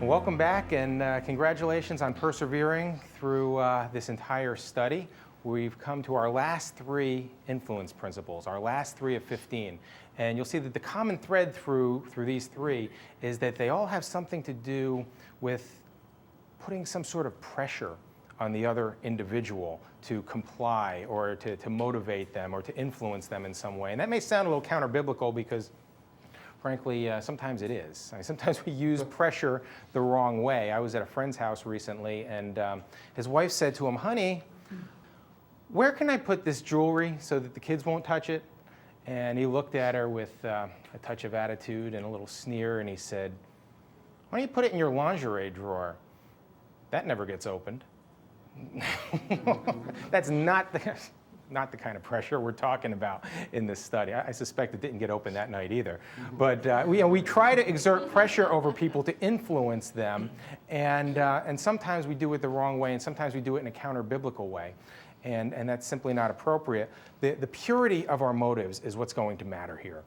Welcome back, and congratulations on persevering through this entire study. We've come to our last three influence principles, our last three of 15. And you'll see that the common thread through these three is that they all have something to do with putting some sort of pressure on the other individual to comply or to motivate them or to influence them in some way. And that may sound a little counter-biblical because frankly, sometimes it is. Sometimes we use pressure the wrong way. I was at a friend's house recently, and his wife said to him, "Honey, where can I put this jewelry so that the kids won't touch it?" And he looked at her with a touch of attitude and a little sneer, and he said, "Why don't you put it in your lingerie drawer? That never gets opened." That's not the kind of pressure we're talking about in this study. I suspect it didn't get open that night either. But we try to exert pressure over people to influence them, and sometimes we do it the wrong way, and sometimes we do it in a counter-biblical way, and that's simply not appropriate. The purity of our motives is what's going to matter here.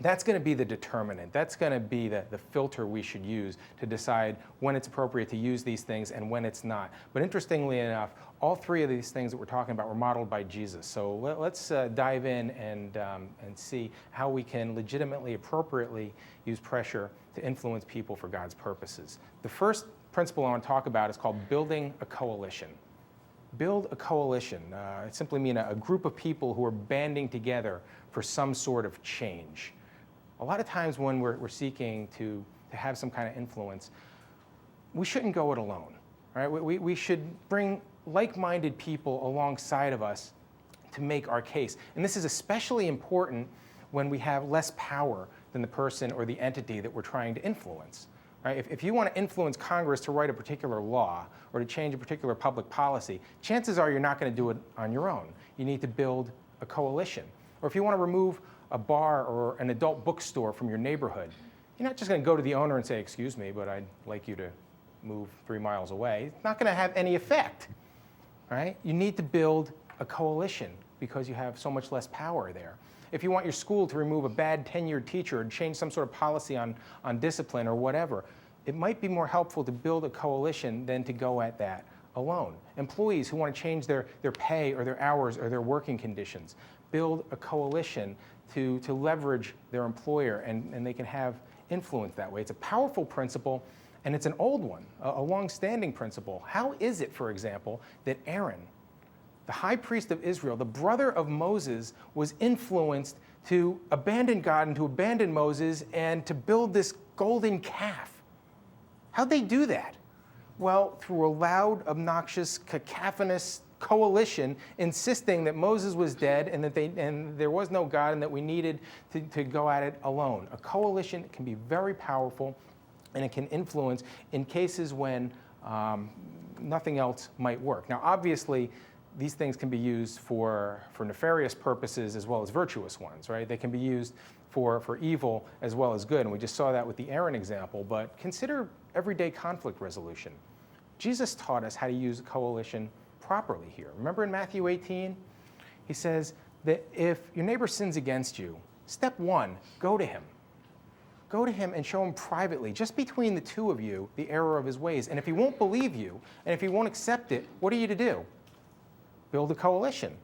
That's going to be the determinant. That's going to be the filter we should use to decide when it's appropriate to use these things and when it's not. But interestingly enough, all three of these things that we're talking about were modeled by Jesus. So let's dive in and see how we can legitimately, appropriately use pressure to influence people for God's purposes. The first principle I want to talk about is called building a coalition. Build a coalition. It simply means a group of people who are banding together for some sort of change. A lot of times when we're seeking to have some kind of influence, we shouldn't go it alone. Right? We should bring like-minded people alongside of us to make our case. And this is especially important when we have less power than the person or the entity that we're trying to influence. Right? If you want to influence Congress to write a particular law or to change a particular public policy, chances are you're not going to do it on your own. You need to build a coalition. Or if you want to remove a bar or an adult bookstore from your neighborhood, you're not just going to go to the owner and say, "Excuse me, but I'd like you to move 3 miles away." It's not going to have any effect. Right? You need to build a coalition because you have so much less power there. If you want your school to remove a bad tenured teacher or change some sort of policy on discipline or whatever, it might be more helpful to build a coalition than to go at that alone. Employees who want to change their pay or their hours or their working conditions, build a coalition to leverage their employer, and they can have influence that way. It's a powerful principle, and it's an old one, a long-standing principle. How is it, for example, that Aaron, the high priest of Israel, the brother of Moses, was influenced to abandon God and to abandon Moses and to build this golden calf? How'd they do that? Well, through a loud, obnoxious, cacophonous coalition insisting that Moses was dead and that there was no God and that we needed to go at it alone. A coalition can be very powerful, and it can influence in cases when nothing else might work. Now, obviously, these things can be used for nefarious purposes as well as virtuous ones, right? They can be used for evil as well as good, and we just saw that with the Aaron example. But consider everyday conflict resolution. Jesus taught us how to use a coalition properly here. Remember in Matthew 18, he says that if your neighbor sins against you, step one, go to him. Go to him and show him privately, just between the two of you, the error of his ways. And if he won't believe you, and if he won't accept it, what are you to do? Build a coalition,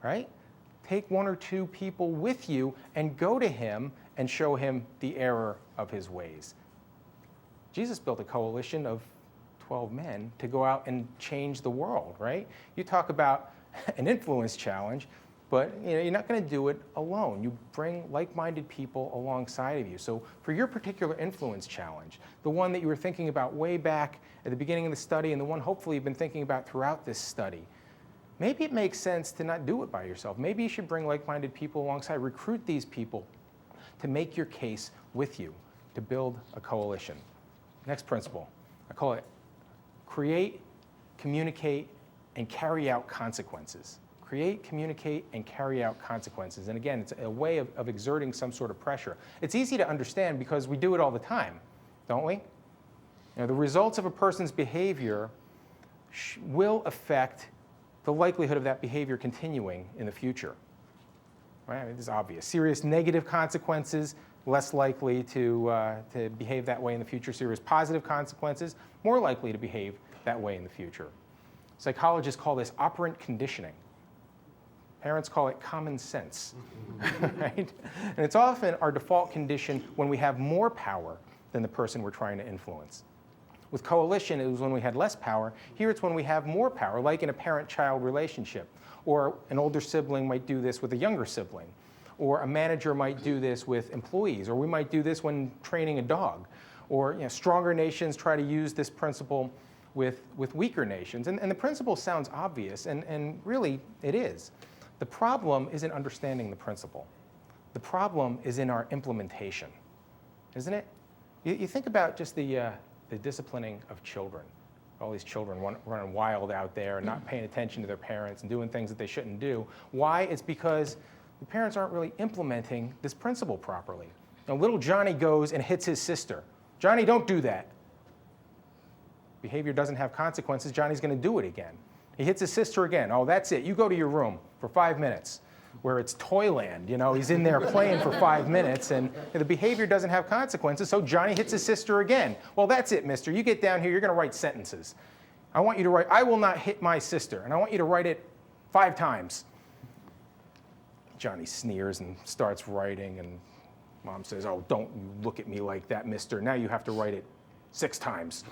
right? Take one or two people with you and go to him and show him the error of his ways. Jesus built a coalition of 12 men to go out and change the world, right? You talk about an influence challenge, but you're not going to do it alone. You bring like-minded people alongside of you. So for your particular influence challenge, the one that you were thinking about way back at the beginning of the study and the one hopefully you've been thinking about throughout this study, maybe it makes sense to not do it by yourself. Maybe you should bring like-minded people alongside. Recruit these people to make your case with you, to build a coalition. Next principle, I call it create, communicate, and carry out consequences. Create, communicate, and carry out consequences. And again, it's a way of exerting some sort of pressure. It's easy to understand because we do it all the time, don't we? The results of a person's behavior will affect the likelihood of that behavior continuing in the future. Right? I mean, this is obvious. Serious negative consequences less likely to behave that way in the future. Serious positive consequences, more likely to behave that way in the future. Psychologists call this operant conditioning. Parents call it common sense, right? And it's often our default condition when we have more power than the person we're trying to influence. With coalition, it was when we had less power. Here it's when we have more power, like in a parent-child relationship. Or an older sibling might do this with a younger sibling. Or a manager might do this with employees. Or we might do this when training a dog. Or stronger nations try to use this principle with weaker nations. And the principle sounds obvious, and really it is. The problem isn't understanding the principle. The problem is in our implementation, isn't it? You think about just the disciplining of children. All these children running wild out there and not paying attention to their parents and doing things that they shouldn't do. Why? It's because the parents aren't really implementing this principle properly. Now, little Johnny goes and hits his sister. Johnny, don't do that. Behavior doesn't have consequences. Johnny's going to do it again. He hits his sister again. Oh, that's it. You go to your room for 5 minutes, where it's Toyland. He's in there playing for 5 minutes, and the behavior doesn't have consequences, so Johnny hits his sister again. Well, that's it, mister. You get down here, you're going to write sentences. I want you to write, I will not hit my sister, and I want you to write it 5 times. Johnny sneers and starts writing, and Mom says, oh, don't look at me like that, mister. Now you have to write it 6 times.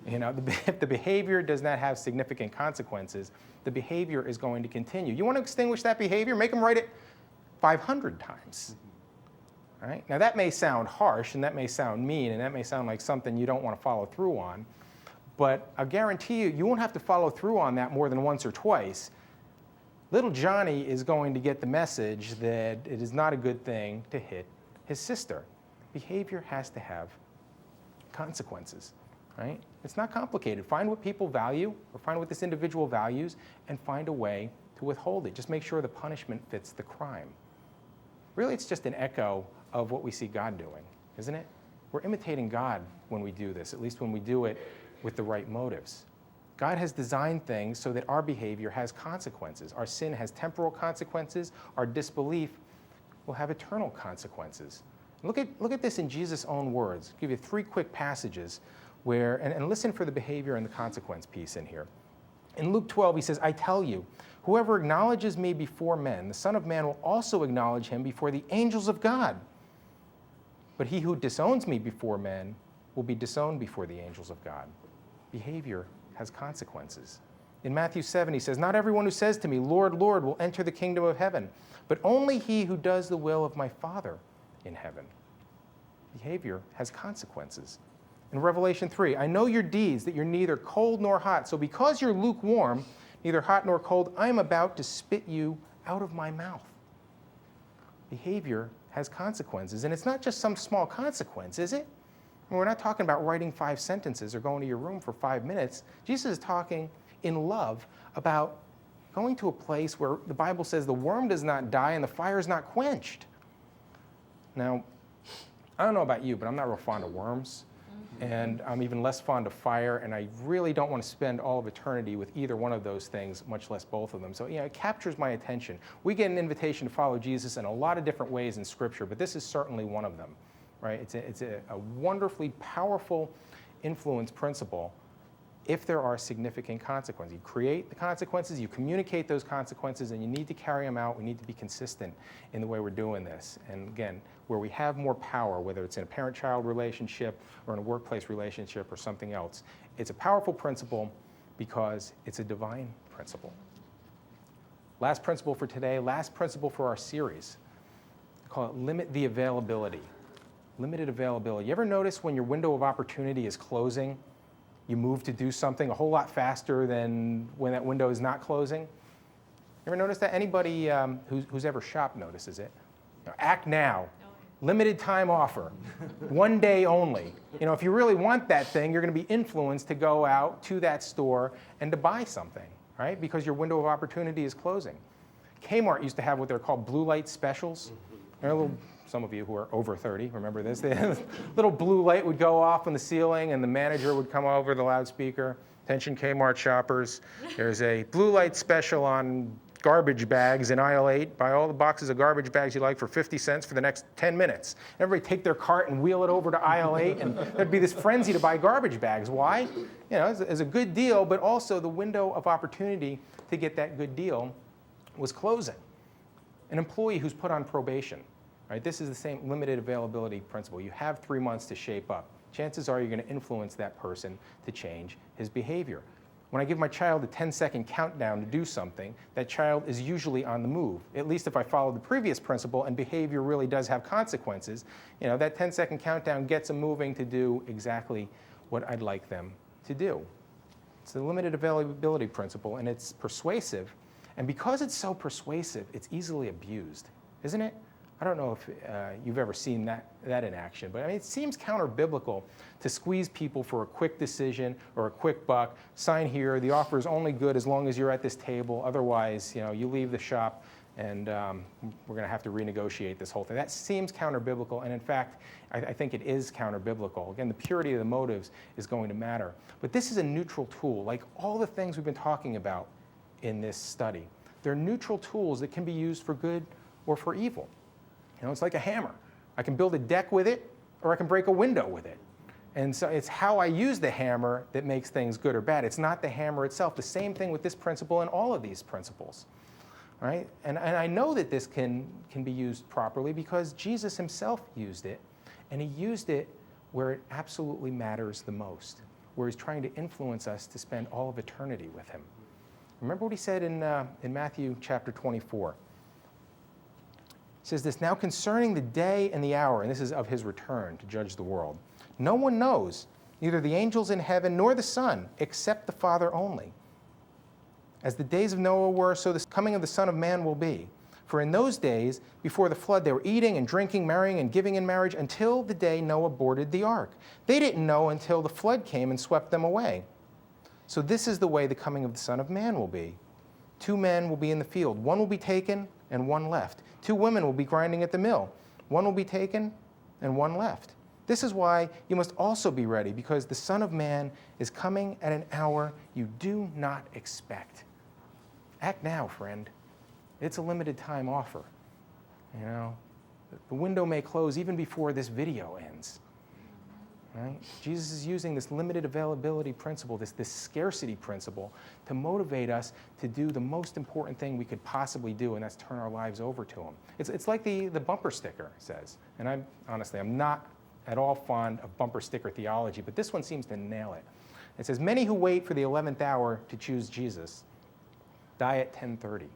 If the behavior does not have significant consequences, the behavior is going to continue. You want to extinguish that behavior? Make them write it 500 times. All right? Now, that may sound harsh, and that may sound mean, and that may sound like something you don't want to follow through on. But I guarantee you won't have to follow through on that more than once or twice. Little Johnny is going to get the message that it is not a good thing to hit his sister. Behavior has to have consequences, right? It's not complicated. Find what people value, or find what this individual values, and find a way to withhold it. Just make sure the punishment fits the crime. Really, it's just an echo of what we see God doing, isn't it? We're imitating God when we do this, at least when we do it with the right motives. God has designed things so that our behavior has consequences. Our sin has temporal consequences. Our disbelief will have eternal consequences. Look at this in Jesus' own words. I'll give you 3 quick passages where, and listen for the behavior and the consequence piece in here. In Luke 12, he says, I tell you, whoever acknowledges me before men, the Son of Man will also acknowledge him before the angels of God. But he who disowns me before men will be disowned before the angels of God. Behavior has consequences. In Matthew 7, he says, not everyone who says to me, Lord, Lord, will enter the kingdom of heaven, but only he who does the will of my Father in heaven. Behavior has consequences. In Revelation 3, I know your deeds, that you're neither cold nor hot. So because you're lukewarm, neither hot nor cold, I am about to spit you out of my mouth. Behavior has consequences. And it's not just some small consequence, is it? We're not talking about writing 5 sentences or going to your room for 5 minutes. Jesus is talking in love about going to a place where the Bible says the worm does not die and the fire is not quenched. Now, I don't know about you, but I'm not real fond of worms, and I'm even less fond of fire, and I really don't want to spend all of eternity with either one of those things, much less both of them. So, it captures my attention. We get an invitation to follow Jesus in a lot of different ways in Scripture, but this is certainly one of them, right? It's a wonderfully powerful influence principle if there are significant consequences. You create the consequences, you communicate those consequences, and you need to carry them out. We need to be consistent in the way we're doing this. And again, where we have more power, whether it's in a parent-child relationship or in a workplace relationship or something else, it's a powerful principle because it's a divine principle. Last principle for today, last principle for our series. I call it limit the availability. Limited availability. You ever notice when your window of opportunity is closing, you move to do something a whole lot faster than when that window is not closing? You ever notice that? Anybody who's ever shopped notices it. Act now. Limited time offer. 1 day only. If you really want that thing, you're going to be influenced to go out to that store and to buy something, right? Because your window of opportunity is closing. Kmart used to have what they're called blue light specials. Some of you who are over 30 remember this. The little blue light would go off on the ceiling, and the manager would come over the loudspeaker. Attention Kmart shoppers, there's a blue light special on garbage bags in aisle 8. Buy all the boxes of garbage bags you like for 50 cents for the next 10 minutes. Everybody take their cart and wheel it over to aisle 8, and there'd be this frenzy to buy garbage bags. Why? It's a good deal, but also the window of opportunity to get that good deal was closing. An employee who's put on probation, right? This is the same limited availability principle. You have 3 months to shape up. Chances are you're going to influence that person to change his behavior. When I give my child a 10-second countdown to do something, that child is usually on the move. At least if I follow the previous principle and behavior really does have consequences, that 10-second countdown gets them moving to do exactly what I'd like them to do. It's the limited availability principle, and it's persuasive. And because it's so persuasive, it's easily abused, isn't it? I don't know if you've ever seen that in action, but it seems counter-biblical to squeeze people for a quick decision or a quick buck. Sign here, the offer is only good as long as you're at this table. Otherwise, you leave the shop and we're going to have to renegotiate this whole thing. That seems counter-biblical, and in fact, I think it is counter-biblical. Again, the purity of the motives is going to matter. But this is a neutral tool, like all the things we've been talking about in this study. They're neutral tools that can be used for good or for evil. It's like a hammer. I can build a deck with it, or I can break a window with it. And so it's how I use the hammer that makes things good or bad. It's not the hammer itself. The same thing with this principle and all of these principles. Right? And I know that this can be used properly because Jesus himself used it, and he used it where it absolutely matters the most, where he's trying to influence us to spend all of eternity with him. Remember what he said in Matthew chapter 24. It says this, "Now concerning the day and the hour," and this is of his return to judge the world, "no one knows, neither the angels in heaven nor the Son, except the Father only. As the days of Noah were, so the coming of the Son of Man will be. For in those days, before the flood, they were eating and drinking, marrying and giving in marriage, until the day Noah boarded the ark. They didn't know until the flood came and swept them away. So this is the way the coming of the Son of Man will be. 2 men will be in the field. One will be taken and one left. 2 women will be grinding at the mill. One will be taken and one left. This is why you must also be ready, because the Son of Man is coming at an hour you do not expect." Act now, friend. It's a limited time offer. The window may close even before this video ends. Right? Jesus is using this limited availability principle, this scarcity principle, to motivate us to do the most important thing we could possibly do, and that's turn our lives over to him. It's like the bumper sticker says, and I'm not at all fond of bumper sticker theology, but this one seems to nail it. It says, "Many who wait for the 11th hour to choose Jesus die at 10:30.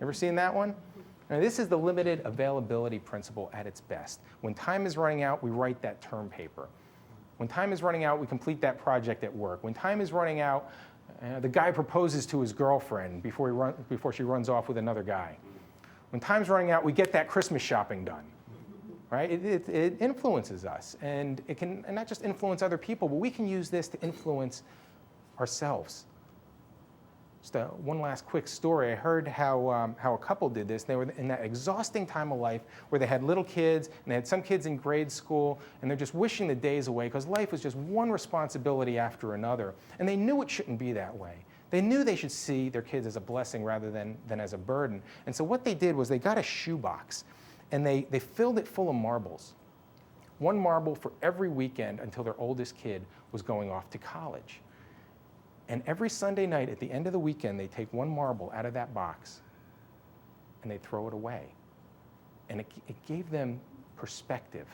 Ever seen that one? Now, this is the limited availability principle at its best. When time is running out, we write that term paper. When time is running out, we complete that project at work. When time is running out, the guy proposes to his girlfriend before she runs off with another guy. When time's running out, we get that Christmas shopping done. Right? It influences us, and it can not just influence other people, but we can use this to influence ourselves. Just one last quick story. I heard how a couple did this. They were in that exhausting time of life where they had little kids, and they had some kids in grade school, and they're just wishing the days away because life was just one responsibility after another. And they knew it shouldn't be that way. They knew they should see their kids as a blessing rather than as a burden. And so what they did was they got a shoebox, and they filled it full of marbles. 1 marble for every weekend until their oldest kid was going off to college. And every Sunday night at the end of the weekend, they take 1 marble out of that box and they throw it away. And it gave them perspective.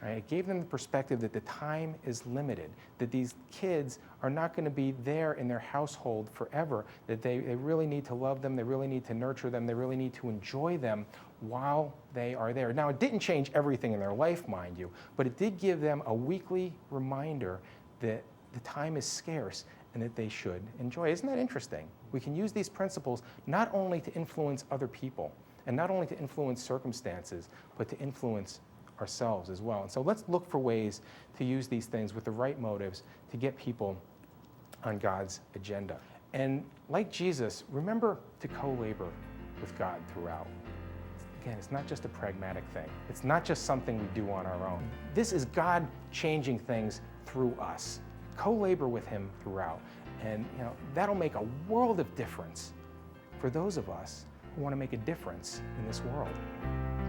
Right? It gave them the perspective that the time is limited, that these kids are not going to be there in their household forever, that they really need to love them, they really need to nurture them, they really need to enjoy them while they are there. Now, it didn't change everything in their life, mind you, but it did give them a weekly reminder that the time is scarce and that they should enjoy. Isn't that interesting? We can use these principles not only to influence other people and not only to influence circumstances, but to influence ourselves as well. And so let's look for ways to use these things with the right motives to get people on God's agenda. And like Jesus, remember to co-labor with God throughout. Again, it's not just a pragmatic thing. It's not just something we do on our own. This is God changing things through us. Co-labor with him throughout. And that'll make a world of difference for those of us who want to make a difference in this world.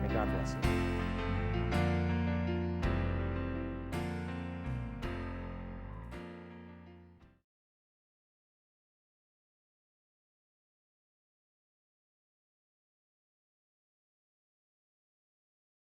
May God bless you.